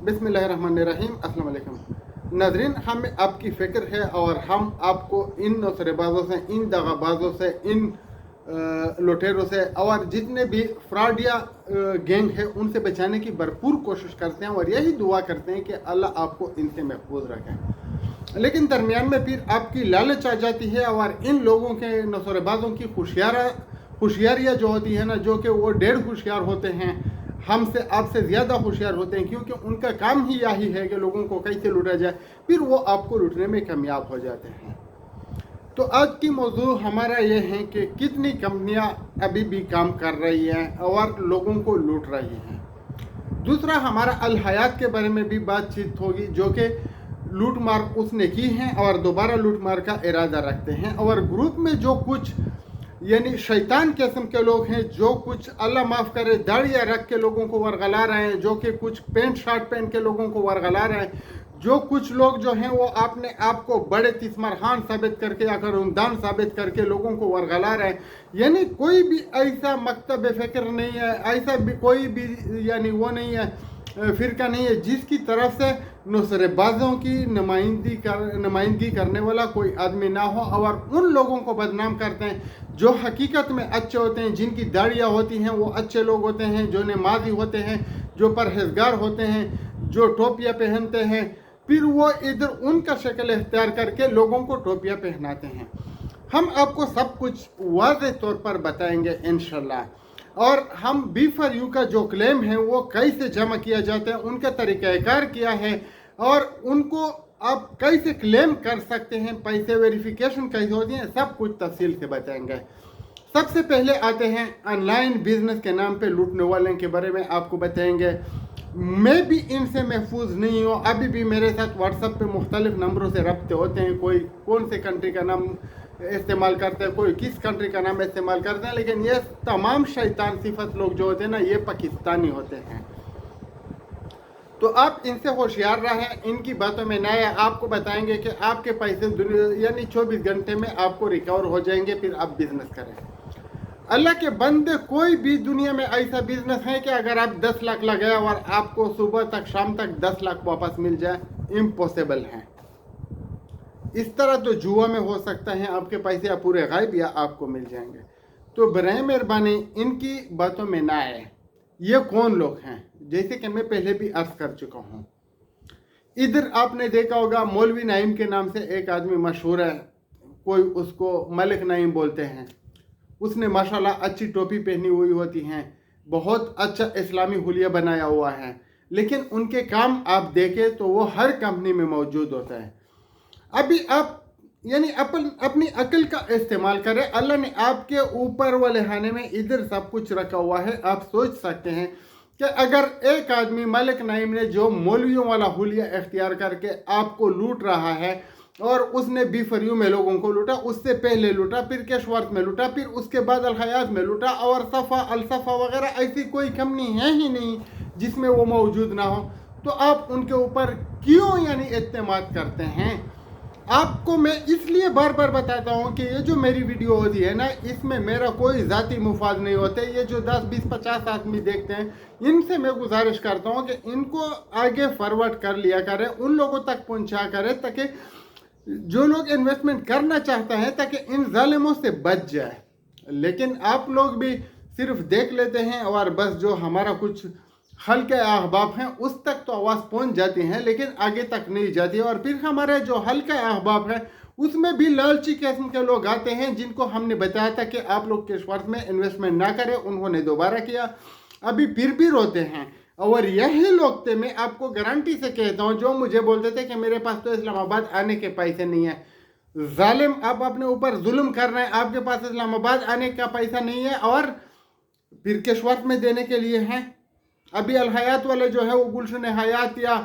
बिस्मिल्लाहिर्रहमानिर्रहीम। अस्सलाम वालेकुम नाज़रीन, हमें आपकी फ़िक्र है और हम आपको इन नौसरेबाजों से, इन दगाबाजों से, इन लुटेरों से और जितने भी फ्रॉड या गैंग है उनसे बचाने की भरपूर कोशिश करते हैं और यही दुआ करते हैं कि अल्लाह आपको इनसे महफूज रखे। लेकिन दरमियान में फिर आपकी लालच आ जाती है और इन लोगों के नौसरेबाजों की होशियारियाँ जो होती है ना, जो कि वो डेढ़ होशियार होते हैं, हमसे आपसे ज़्यादा होशियार होते हैं, क्योंकि उनका काम ही यही है कि लोगों को कैसे लूटा जाए, फिर वो आपको लूटने में कामयाब हो जाते हैं। तो आज की मौजू हमारा ये है कि कितनी कंपनियां अभी भी काम कर रही हैं और लोगों को लूट रही हैं। दूसरा हमारा अल हयात के बारे में भी बातचीत होगी, जो कि लूट मार उसने की है और दोबारा लूट मार का इरादा रखते हैं। और ग्रुप में जो कुछ यानी शैतान किस्म के लोग हैं, जो कुछ अल्लाह माफ़ करे दाढ़ियाँ रख के लोगों को वरगला रहे हैं, जो कि कुछ पेंट शर्ट पहन के लोगों को वरगला रहे हैं, जो कुछ लोग जो हैं वो अपने आप को बड़े तिस्मरखान साबित करके या करूमदान साबित करके लोगों को वरगला रहे हैं। यानी कोई भी ऐसा मकतब फ़िक्र नहीं है, ऐसा भी कोई भी यानी वो नहीं है, फ़िरका नहीं है जिसकी तरफ से नुसरेबाजों की नुमाइंदगी करने वाला कोई आदमी ना हो, और उन लोगों को बदनाम करते हैं जो हकीकत में अच्छे होते हैं, जिनकी दाढ़ियाँ होती हैं वो अच्छे लोग होते हैं, जो नमाजी होते हैं, जो परहेजगार होते हैं, जो टोपियाँ पहनते हैं, फिर वो इधर उनका शक्ल इख्तियार करके लोगों को टोपियाँ पहनाते हैं। हम आपको सब कुछ वाज़ेह तौर पर बताएंगे इंशाल्लाह। और हम B4U का जो क्लेम है वो कैसे जमा किया जाता है, उनका तरीक़ाकार क्या है और उनको आप कैसे क्लेम कर सकते हैं, पैसे वेरिफिकेशन कैसे होती है, सब कुछ तफसील से बताएंगे। सबसे पहले आते हैं ऑनलाइन बिजनेस के नाम पे लूटने वाले के बारे में आपको बताएंगे। मैं भी इनसे महफूज नहीं हूँ, अभी भी मेरे साथ व्हाट्सएप पे मुख्तलिफ नंबरों से रब्ते होते हैं, कोई कौन से कंट्री का नाम इस्तेमाल करते हैं, कोई किस कंट्री का नाम इस्तेमाल करते हैं, लेकिन ये तमाम शैतान सिफत लोग जो होते हैं ना, ये पाकिस्तानी होते हैं। तो आप इनसे होशियार रहें, इनकी बातों में नए आपको बताएंगे कि आपके पैसे यानी 24 घंटे में आपको रिकवर हो जाएंगे, फिर आप बिजनेस करें। अल्लाह के बंदे, कोई भी दुनिया में ऐसा बिजनेस है कि अगर आप 10 लाख लगाए और आपको सुबह तक शाम तक 10 लाख वापस मिल जाए, इम्पॉसिबल है। इस तरह तो जुआ में हो सकता है, आपके पैसे या पूरे गायब या आपको मिल जाएंगे। तो बराए मेहरबानी इनकी बातों में ना आए। ये कौन लोग हैं, जैसे कि मैं पहले भी अर्ज कर चुका हूँ। इधर आपने देखा होगा मौलवी नईम के नाम से एक आदमी मशहूर है, कोई उसको मलिक नईम बोलते हैं। उसने माशाल्लाह अच्छी टोपी पहनी हुई होती हैं, बहुत अच्छा इस्लामी हुलिया बनाया हुआ है, लेकिन उनके काम आप देखें तो वो हर कंपनी में मौजूद होता है। अभी आप यानी अपनी अकल का इस्तेमाल करें। अल्लाह ने आपके ऊपर वाले खाने में इधर सब कुछ रखा हुआ है। आप सोच सकते हैं कि अगर एक आदमी मलिक नईम ने जो मौलवियों वाला हुलिया इख्तियार करके आपको लूट रहा है, और उसने B4U में लोगों को लूटा, उससे पहले लूटा, फिर कैशवर्थ में लूटा, फिर उसके बाद अल हयात में लूटा, और सफ़ा अल सफ़ा वगैरह ऐसी कोई कंपनी है ही नहीं जिसमें वो मौजूद ना हो, तो आप उनके ऊपर क्यों यानी एतमाद करते हैं? आपको मैं इसलिए बार बार बताता हूँ कि ये जो मेरी वीडियो होती है ना, इसमें मेरा कोई ज़ाती मुफाद नहीं होते। ये जो 10, 20, 50 आदमी देखते हैं, इनसे मैं गुजारिश करता हूँ कि इनको आगे फॉरवर्ड कर लिया करें, उन लोगों तक पहुँचा करें ताकि जो लोग इन्वेस्टमेंट करना चाहता है ताकि इन जालिमों से बच जाए। लेकिन आप लोग भी सिर्फ देख लेते हैं और बस जो हमारा कुछ हल्के अहबाब हैं उस तक तो आवाज़ पहुंच जाती है, लेकिन आगे तक नहीं जाती। और फिर हमारे जो हल्के अहबाब हैं उसमें भी लालची किस्म के लोग आते हैं, जिनको हमने बताया था कि आप लोग कैशवर्थ में इन्वेस्टमेंट ना करें, उन्होंने दोबारा किया, अभी फिर भी रोते हैं। और यही लोग थे, मैं आपको गारंटी से कहता हूँ, जो मुझे बोलते थे कि मेरे पास तो इस्लामाबाद आने के पैसे नहीं है। जालिम, आप अपने ऊपर जुल्म कर रहे हैं, आपके पास इस्लामाबाद आने का पैसा नहीं है और फिर कैशवर्थ में देने के लिए हैं। अभी अल हयात वाले जो है वो गुलशन हयात या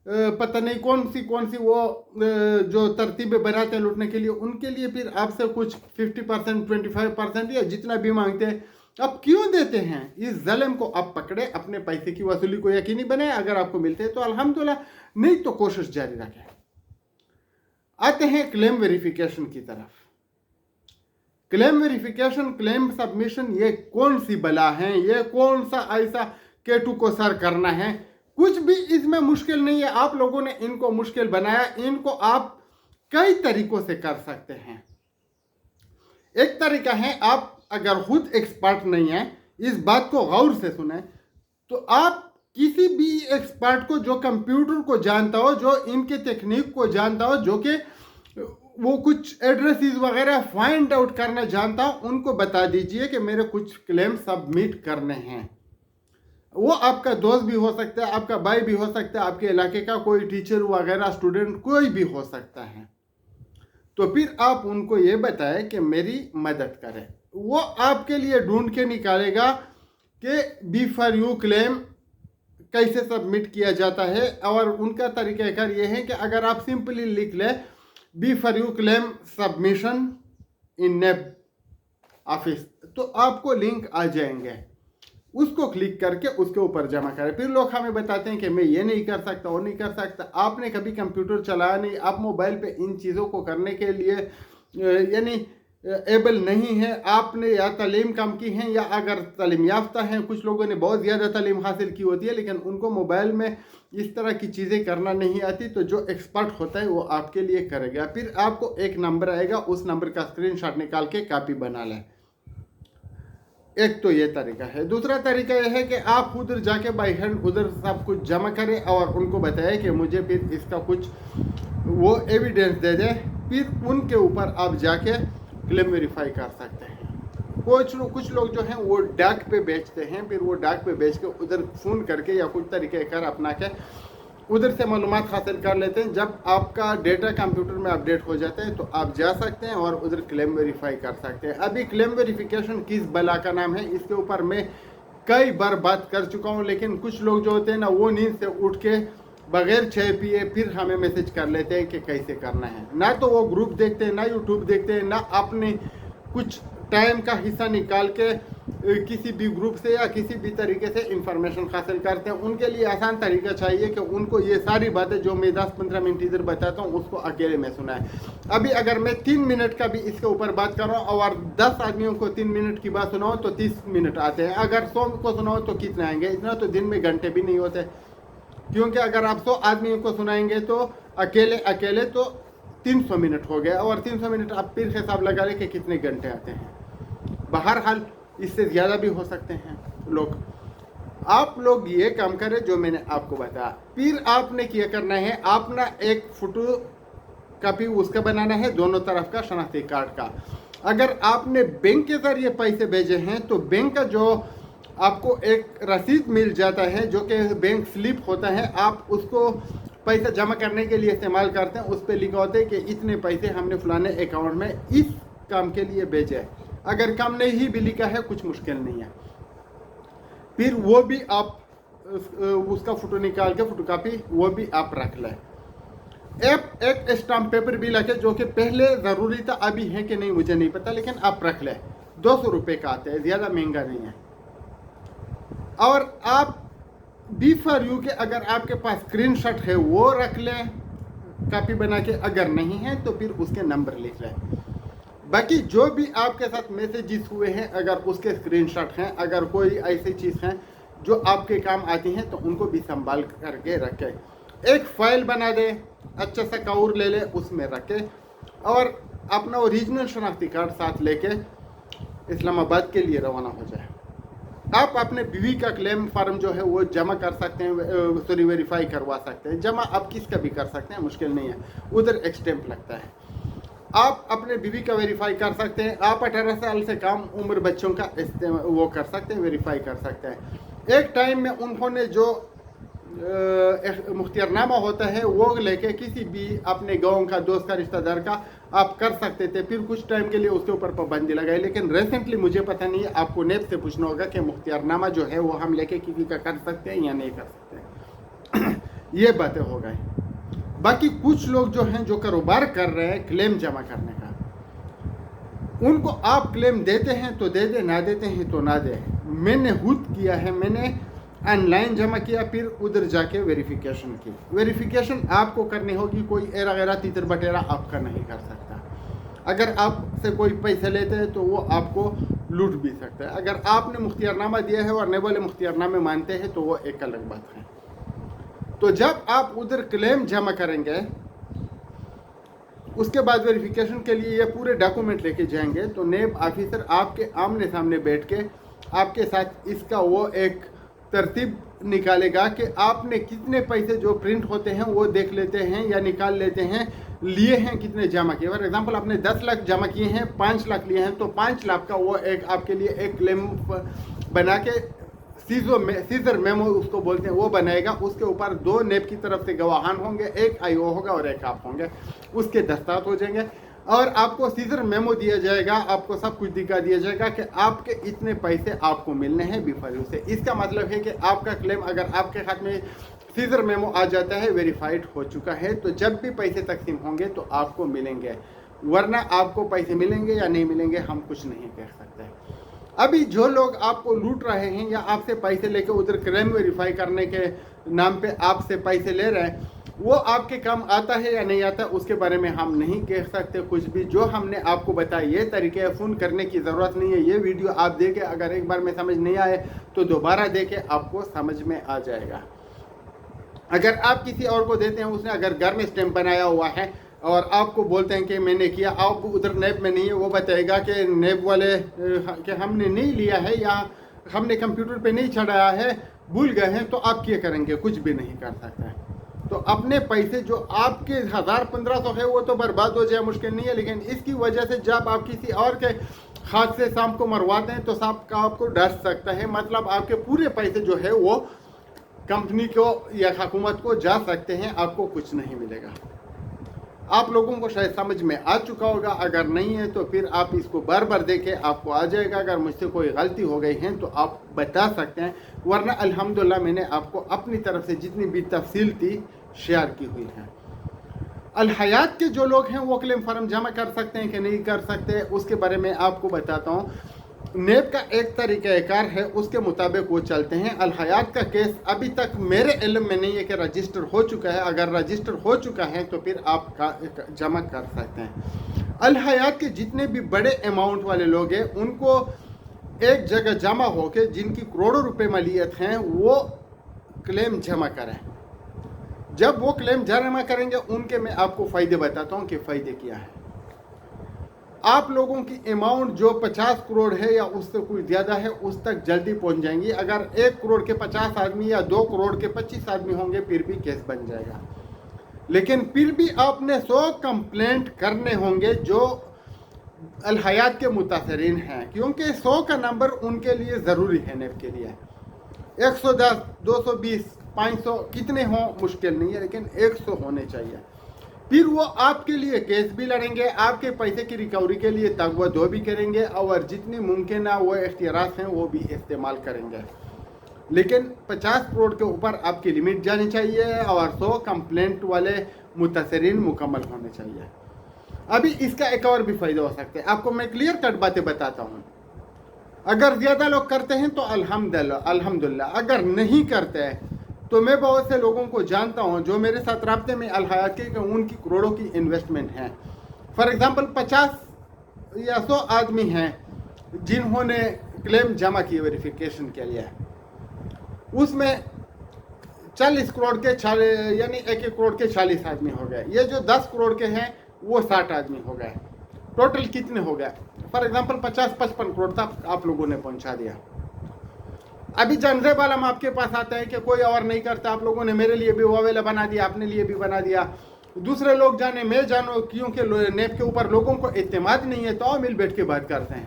पता नहीं कौन सी वो जो तरतीबें बनाते हैं लूटने के लिए, उनके लिए फिर आपसे कुछ 50%, 25% या जितना भी मांगते हैं, आप क्यों देते हैं? इस ज़ल्म को आप पकड़े, अपने पैसे की वसूली को यकीनी बनाए। अगर आपको मिलते हैं तो अल्हम्दुलिल्लाह, नहीं तो कोशिश जारी रखें। आते हैं क्लेम वेरिफिकेशन की तरफ। क्लेम वेरिफिकेशन, क्लेम सबमिशन, ये कौन सी बला है? ये कौन सा ऐसा K2 को सर करना है? कुछ भी इसमें मुश्किल नहीं है, आप लोगों ने इनको मुश्किल बनाया। इनको आप कई तरीकों से कर सकते हैं। एक तरीका है, आप अगर खुद एक्सपर्ट नहीं है, इस बात को गौर से सुने, तो आप किसी भी एक्सपर्ट को जो कंप्यूटर को जानता हो, जो इनके टेक्निक को जानता हो, जो कि वो कुछ एड्रेसेस वगैरह फाइंड आउट करना जानता हो, उनको बता दीजिए कि मेरे कुछ क्लेम सबमिट करने हैं। वो आपका दोस्त भी हो सकता है, आपका भाई भी हो सकता है, आपके इलाके का कोई टीचर वगैरह, स्टूडेंट, कोई भी हो सकता है। तो फिर आप उनको ये बताएं कि मेरी मदद करें। वो आपके लिए ढूंढ के निकालेगा कि B4U क्लेम कैसे सबमिट किया जाता है। और उनका तरीक़ाकार ये है कि अगर आप सिंपली लिख लें B4U क्लेम सबमिशन इन नेब ऑफिस, तो आपको लिंक आ जाएंगे, उसको क्लिक करके उसके ऊपर जमा करें। फिर लोग हमें बताते हैं कि मैं ये नहीं कर सकता, वो नहीं कर सकता। आपने कभी कंप्यूटर चलाया नहीं, आप मोबाइल पे इन चीज़ों को करने के लिए यानी एबल नहीं है, आपने या तालीम कम की है या अगर तालीम याफ्ता हैं। कुछ लोगों ने बहुत ज़्यादा तालीम हासिल की होती है, लेकिन उनको मोबाइल में इस तरह की चीज़ें करना नहीं आती। तो जो एक्सपर्ट होता है वो आपके लिए करेगा। फिर आपको एक नंबर आएगा, उस नंबर का स्क्रीनशॉट निकाल के कॉपी बना लें। एक तो ये तरीका है। दूसरा तरीका यह है कि आप उधर जाके बाई हैंड उधर सब कुछ जमा करें और उनको बताएं कि मुझे फिर इसका कुछ वो एविडेंस दे दे। फिर उनके ऊपर आप जाके क्लेम वेरीफाई कर सकते हैं। कुछ लोग जो हैं वो डाक पे बेचते हैं, फिर वो डाक पे बेच के उधर फ़ोन करके या कुछ तरीके कर अपना के उधर से मालूमात हासिल कर लेते हैं। जब आपका डेटा कंप्यूटर में अपडेट हो जाता है तो आप जा सकते हैं और उधर क्लेम वेरीफाई कर सकते हैं। अभी क्लेम वेरिफिकेशन किस बला का नाम है, इसके ऊपर मैं कई बार बात कर चुका हूं, लेकिन कुछ लोग जो होते हैं ना, वो नींद से उठ के बगैर चाय पिए फिर हमें मैसेज कर लेते हैं कि कैसे करना है। ना तो वो ग्रुप देखते हैं, ना यूट्यूब देखते हैं, ना अपने कुछ टाइम का हिस्सा निकाल के किसी भी ग्रुप से या किसी भी तरीके से इंफॉर्मेशन हासिल करते हैं। उनके लिए आसान तरीका चाहिए कि उनको ये सारी बातें जो मैं 10-15 मिनट इधर बताता हूँ उसको अकेले में सुना है। अभी अगर मैं 3 मिनट का भी इसके ऊपर बात कर रहा हूँ और 10 आदमियों को 3 मिनट की बात सुनाऊँ तो 30 मिनट आते हैं। अगर 100 को सुनाओ तो कितने आएंगे? इतना तो दिन में घंटे भी नहीं होते, क्योंकि अगर आप 100 आदमियों को सुनाएंगे तो अकेले तो 300 मिनट हो गया, और 300 मिनट आप फिर हिसाब लगा लें कि कितने घंटे आते हैं। बहरहाल इससे ज़्यादा भी हो सकते हैं लोग। आप लोग ये काम करें जो मैंने आपको बताया। फिर आपने क्या करना है, आपने एक फोटो कॉपी उसका बनाना है, दोनों तरफ का शनाख्ती कार्ड का। अगर आपने बैंक के जरिए पैसे भेजे हैं तो बैंक का जो आपको एक रसीद मिल जाता है, जो कि बैंक स्लिप होता है, आप उसको पैसा जमा करने के लिए इस्तेमाल करते हैं। उस पर लिखा होता है कि इतने पैसे हमने फलाने अकाउंट में इस काम के लिए भेजे हैं। अगर काम नहीं भी लिखा है कुछ मुश्किल नहीं है, फिर वो भी आप उसका फोटो निकाल के फोटो कॉपी वो भी आप रख लें। एक स्टाम्प पेपर भी रखें, जो कि पहले ज़रूरी था, अभी है कि नहीं मुझे नहीं पता, लेकिन आप रख लें। 200 रुपये का आता है, ज़्यादा महंगा नहीं है। और आप B4U के अगर आपके पास स्क्रीनशॉट है वो रख लें कॉपी बना के, अगर नहीं है तो फिर उसके नंबर लिख लें। बाकी जो भी आपके साथ मैसेजेस हुए हैं अगर उसके स्क्रीनशॉट हैं, अगर कोई ऐसी चीज़ हैं जो आपके काम आती हैं तो उनको भी संभाल करके रखें। एक फाइल बना दे, अच्छा सा कवर ले ले, उसमें रखें और अपना ओरिजिनल शनाख्ती कार्ड साथ लेके इस्लामाबाद के लिए रवाना हो जाए। आप अपने बीवी का क्लेम फार्म जो है वो जमा कर सकते हैं, सॉरी वेरीफाई करवा सकते हैं। जमा आप किसका भी कर सकते हैं, मुश्किल नहीं है, उधर एक स्टैंप लगता है। आप अपने बीवी का वेरीफाई कर सकते हैं। आप 18 साल से कम उम्र बच्चों का वो कर सकते हैं, वेरीफाई कर सकते हैं। एक टाइम में उन्होंने जो मुख्तियारनामा होता है वो लेके किसी भी अपने गांव का, दोस्त का, रिश्तेदार का आप कर सकते थे। फिर कुछ टाइम के लिए उसके ऊपर पाबंदी लगाई, लेकिन रिसेंटली मुझे पता नहीं है, आपको नेब से पूछना होगा कि मुख्तियारनामा जो है वो हम लेके किसी का कर सकते हैं या नहीं कर सकते। ये बातें हो गई। बाकी कुछ लोग जो हैं जो कारोबार कर रहे हैं क्लेम जमा करने का, उनको आप क्लेम देते हैं तो दे दे, ना देते हैं तो ना दे। मैंने खुद किया है, मैंने ऑनलाइन जमा किया, फिर उधर जाके वेरिफिकेशन की। वेरिफिकेशन आपको करनी होगी, कोई एरा गैरा तीतर बटेरा आपका नहीं कर सकता। अगर आपसे कोई पैसे लेते हैं तो वो आपको लूट भी सकता है। अगर आपने मुख्तियारनामा दिया है और नेब वाले मुख्तियारनामे मानते हैं तो वो एक अलग बात है। تو جب آپ ادھر کلیم جمع کریں گے اس کے بعد ویریفیکیشن کے لیے یہ پورے ڈاکومنٹ لے کے جائیں گے تو نیب آفیسر آپ کے آمنے سامنے بیٹھ کے آپ کے ساتھ اس کا وہ ایک ترتیب نکالے گا کہ آپ نے کتنے پیسے جو پرنٹ ہوتے ہیں وہ دیکھ لیتے ہیں یا نکال لیتے ہیں، لیے ہیں کتنے جمع کیے. فار ایگزامپل آپ نے 10 لاکھ جمع کیے ہیں، 5 لاکھ لیے ہیں تو 5 لاکھ کا وہ ایک آپ کے لیے ایک کلیم بنا کے سیزر میمو اس کو بولتے ہیں وہ بنائے گا. اس کے اوپر 2 نیب کی طرف سے گواہان ہوں گے، ایک آئی او ہوگا اور ایک آپ ہوں گے، اس کے دستخط ہو جائیں گے اور آپ کو سیزر میمو دیا جائے گا. آپ کو سب کچھ دکھا دیا جائے گا کہ آپ کے اتنے پیسے آپ کو ملنے ہیں بیفریو سے. اس کا مطلب ہے کہ آپ کا کلیم اگر آپ کے ہاتھ میں سیزر میمو آ جاتا ہے، ویریفائڈ ہو چکا ہے، تو جب بھی پیسے تقسیم ہوں گے تو آپ کو ملیں گے، ورنہ آپ کو پیسے ملیں گے یا نہیں ملیں گے ہم کچھ نہیں کہہ سکتے. ابھی جو لوگ آپ کو لوٹ رہے ہیں یا آپ سے پیسے لے کے ادھر کلیم ویریفائی کرنے کے نام پہ آپ سے پیسے لے رہے ہیں، وہ آپ کے کام آتا ہے یا نہیں آتا اس کے بارے میں ہم نہیں کہہ سکتے کچھ بھی. جو ہم نے آپ کو بتایا یہ طریقے، فون کرنے کی ضرورت نہیں ہے. یہ ویڈیو آپ دیکھیں، اگر ایک بار میں سمجھ نہیں آئے تو دوبارہ دیکھیں، آپ کو سمجھ میں آ جائے گا. اگر آپ کسی اور کو دیتے ہیں، اس نے اگر گھر میں اسٹیمپ بنایا ہوا ہے اور آپ کو بولتے ہیں کہ میں نے کیا، آپ ادھر نیب میں نہیں ہے، وہ بتائے گا کہ نیب والے کہ ہم نے نہیں لیا ہے یا ہم نے کمپیوٹر پہ نہیں چڑھایا ہے، بھول گئے ہیں، تو آپ کیا کریں گے؟ کچھ بھی نہیں کر سکتے. تو اپنے پیسے جو آپ کے 1000-1500 ہے وہ تو برباد ہو جائے مشکل نہیں ہے، لیکن اس کی وجہ سے جب آپ کسی اور کے ہاتھ سے سانپ کو مرواتے ہیں تو سانپ کا آپ کو ڈر سکتا ہے. مطلب آپ کے پورے پیسے جو ہے وہ کمپنی کو یا حکومت کو جا سکتے ہیں، آپ کو کچھ نہیں ملے گا. آپ لوگوں کو شاید سمجھ میں آ چکا ہوگا، اگر نہیں ہے تو پھر آپ اس کو بار بار دیکھیں، آپ کو آ جائے گا. اگر مجھ سے کوئی غلطی ہو گئی ہے تو آپ بتا سکتے ہیں، ورنہ الحمدللہ میں نے آپ کو اپنی طرف سے جتنی بھی تفصیل تھی شیئر کی ہوئی ہے. الحیات کے جو لوگ ہیں وہ کلیم فارم جمع کر سکتے ہیں کہ نہیں کر سکتے، اس کے بارے میں آپ کو بتاتا ہوں. نیب کا ایک طریقہ کار ہے، اس کے مطابق وہ چلتے ہیں. الحیات کا کیس ابھی تک میرے علم میں نہیں ہے کہ رجسٹر ہو چکا ہے. اگر رجسٹر ہو چکا ہے تو پھر آپ جمع کر سکتے ہیں. الحیات کے جتنے بھی بڑے اماؤنٹ والے لوگ ہیں ان کو ایک جگہ جمع ہو کے جن کی کروڑوں روپے مالیت ہیں وہ کلیم جمع کریں. جب وہ کلیم جمع کریں گے ان کے میں آپ کو فائدے بتاتا ہوں کہ فائدے کیا ہے. آپ لوگوں کی اماؤنٹ جو 50 کروڑ ہے یا اس سے کوئی زیادہ ہے اس تک جلدی پہنچ جائیں گی. اگر 1 کروڑ کے 50 آدمی یا 2 کروڑ کے 25 آدمی ہوں گے پھر بھی کیس بن جائے گا. لیکن پھر بھی آپ نے 100 کمپلینٹ کرنے ہوں گے جو الحیات کے متاثرین ہیں، کیونکہ 100 کا نمبر ان کے لیے ضروری ہے. نیب کے لیے 110 220 500 کتنے ہوں مشکل نہیں ہے، لیکن 100 ہونے چاہیے. پھر وہ آپ کے لیے کیس بھی لڑیں گے، آپ کے پیسے کی ریکوری کے لیے تغوہ دو بھی کریں گے اور جتنی ممکنہ وہ اختیارات ہیں وہ بھی استعمال کریں گے. لیکن 50 کروڑ کے اوپر آپ کی لمٹ جانی چاہیے اور 100 کمپلینٹ والے متاثرین مکمل ہونے چاہیے. ابھی اس کا ایک اور بھی فائدہ ہو سکتا ہے. آپ کو میں کلیئر کٹ باتیں بتاتا ہوں. اگر زیادہ لوگ کرتے ہیں تو الحمدللہ، اگر نہیں کرتے تو میں بہت سے لوگوں کو جانتا ہوں جو میرے ساتھ رابطے میں الحیات کے، کہ ان کی کروڑوں کی انویسٹمنٹ ہیں. فار ایگزامپل 50 یا 100 آدمی ہیں جنہوں نے کلیم جمع کی ویریفیکیشن کے لیے. اس میں 40 کروڑ کے یعنی 1 کروڑ کے 40 آدمی ہو گئے. یہ جو 10 کروڑ کے ہیں وہ 60 آدمی ہو گئے. ٹوٹل کتنے ہو گئے؟ فار ایگزامپل 50-55 کروڑ تک آپ لوگوں نے پہنچا دیا. ابھی جنریب عالم آپ کے پاس آتا ہے کہ کوئی اور نہیں کرتا، آپ لوگوں نے میرے لیے بھی واویلا بنا دیا، اپنے لیے بھی بنا دیا. دوسرے لوگ جانے میں جانو، کیونکہ نیب کے اوپر لوگوں کو اعتماد نہیں ہے تو آؤ مل بیٹھ کے بات کرتے ہیں.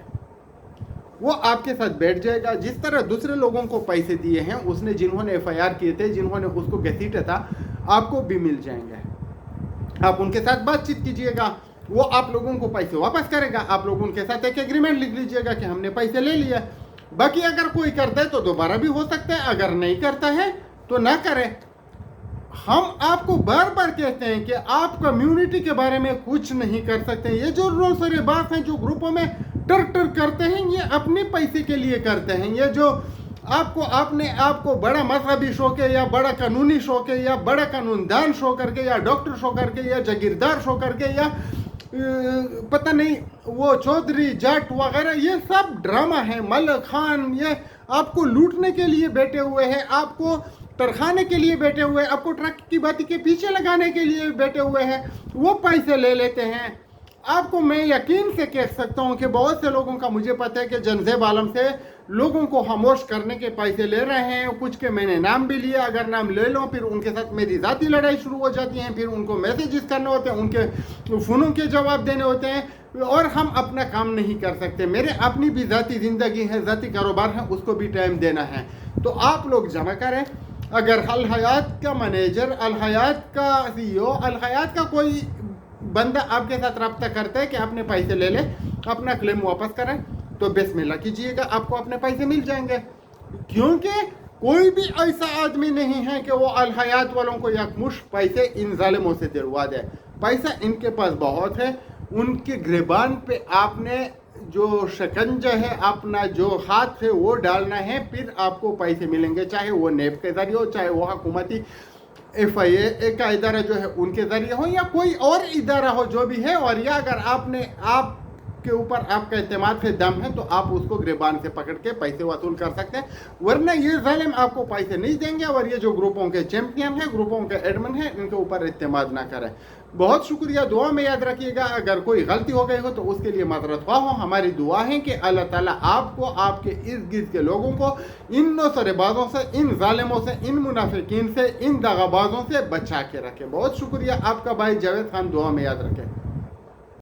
وہ آپ کے ساتھ بیٹھ جائے گا. جس طرح دوسرے لوگوں کو پیسے دیے ہیں، اس نے جنہوں نے ایف آئی آر کیے تھے، جنہوں نے اس کو گھسیٹا تھا، آپ کو بھی مل جائیں گے. آپ ان کے ساتھ بات چیت کیجیے گا، وہ آپ لوگوں کو پیسے واپس کرے گا. آپ لوگ ان کے ساتھ ایک ایگریمنٹ لکھ لیجیے گا کہ ہم نے پیسے لے لیے. باقی اگر کوئی کرتا ہے تو دوبارہ بھی ہو سکتا ہے، اگر نہیں کرتا ہے تو نہ کرے. ہم آپ کو بار بار کہتے ہیں کہ آپ کمیونٹی کے بارے میں کچھ نہیں کر سکتے. یہ جو رولز اور باس ہیں جو گروپوں میں ٹر کرتے ہیں، یہ اپنے پیسے کے لیے کرتے ہیں. یہ جو آپ کو بڑا مذہبی شوق ہے یا بڑا قانونی شوق ہے یا بڑا قانون دان شو کر کے یا ڈاکٹر شو کر کے یا جاگیردار شو کر کے یا پتہ نہیں وہ چودھری جٹ وغیرہ، یہ سب ڈرامہ ہے. ملک خان یہ آپ کو لوٹنے کے لیے بیٹھے ہوئے ہیں، آپ کو तरखाने के लिए बैठे हुए, आपको ट्रक की बाती के पीछे लगाने के लिए बैठे हुए हैं, वो पैसे ले लेते हैं। आपको मैं यकीन से कह सकता हूँ कि बहुत से लोगों का मुझे पता है कि जनज़ेब आलम से लोगों को खामोश करने के पैसे ले रहे हैं। कुछ के मैंने नाम भी लिया, अगर नाम ले लो फिर उनके साथ मेरी ज़ाती लड़ाई शुरू हो जाती है, फिर उनको मैसेजेस करने होते हैं, उनके फ़ोनों के जवाब देने होते हैं और हम अपना काम नहीं कर सकते। मेरे अपनी भी ज़ाती ज़िंदगी है, ज़ाती कारोबार है, उसको भी टाइम देना है। तो आप लोग जमा करें। अगर अल हयात का मैनेजर, अल हयात का CEO, अल हयात का कोई बंदा आपके साथ रब्ता करता है कि अपने पैसे ले ले, अपना क्लेम वापस करें, तो बिस्मिल्लाह कीजिएगा, आपको अपने पैसे मिल जाएंगे। क्योंकि कोई भी ऐसा आदमी नहीं है कि वो अल हयात वालों को यकमुश्त पैसे इन जालिमों से दिलवा दे। पैसा इनके पास बहुत है, उनके गिरबान पे आपने जो शिकंजा है, अपना जो हाथ है वो डालना है, फिर आपको पैसे मिलेंगे, चाहे वो नेब के ज़रिए हो, चाहे वो हुकूमती FIA का इदारा जो है उनके ज़रिए हो, या कोई और इदारा हो जो भी है। और या अगर आप के ऊपर आपका एतमाद से दम है तो आप उसको गिरबान से पकड़ के पैसे वसूल कर सकते हैं, वरना ये जालिम आपको पैसे नहीं देंगे। और ये जो ग्रुपों के चैंपियन हैं, ग्रुपों के एडमिन हैं, इनके ऊपर एतमाद ना करें। बहुत शुक्रिया, दुआ में याद रखिएगा। अगर कोई गलती हो गई हो तो उसके लिए माजरत ख्वाह हो। हमारी दुआ है कि अल्लाह ताला आपको, आपके इर्द गिर्द के लोगों को इन नौसरेबाजों से, इन जालिमों से, इन मुनाफिकीन से, इन दगाबाजों से बचा के रखे। बहुत शुक्रिया, आपका भाई जावेद खान, दुआ में याद रखें।